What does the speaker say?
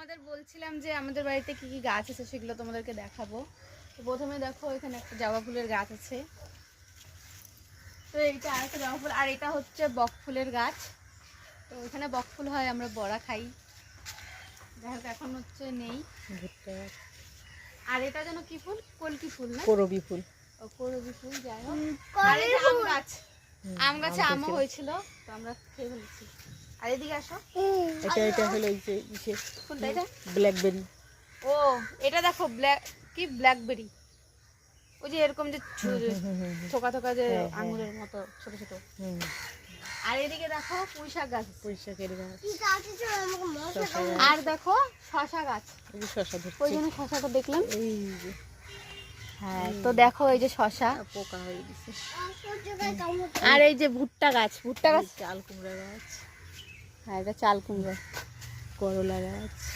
তোমাদের বলছিলাম যে আমাদের বাড়িতে কি কি গাছ আছে সেগুলো তোমাদেরকে দেখাবো। তো প্রথমে দেখো এখানে একটা জবা ফুলের গাছ আছে, তো এইটা আরেকটা জবা ফুল, আর এটা হচ্ছে বক ফুলের গাছ। তো এখানে বক ফুল হয়, আমরা বড়া খাই। যাই হোক এখন হচ্ছে নেই। আর এটা যেন কি ফুল, কলকি ফুল না, করবি ফুল। ও করবি ফুল। যাই হোক, আর এটা আম গাছ, আম গাছে আমও হয়েছিল, তো আমরা খেয়ে ফেলেছি। আর এদিকে আসো, এটা হলো এই যে কোনটা এটা? ব্ল্যাকবেরি। ও এটা দেখো, ব্ল্যাক কি ব্ল্যাকবেরি, ওই যে এরকম যে থোকা থোকা যে আঙুরের মতো ছোট ছোট। আর এদিকে দেখো পুঁই শাক গাছ, পুঁই শাকের গাছ। আর দেখো শশা গাছ, এই যে শশা ধরছে, ওই জন্য শশাটা দেখলাম। এই যে হ্যাঁ, তো দেখো এই যে শশা, পোকা হয়ে গেছে। আর এই যে ভুট্টা গাছ, ভুট্টা গাছ, চাল কুমড়া গাছ, হ্যাঁ এটা চাল কুমড়া, করলা গাছ।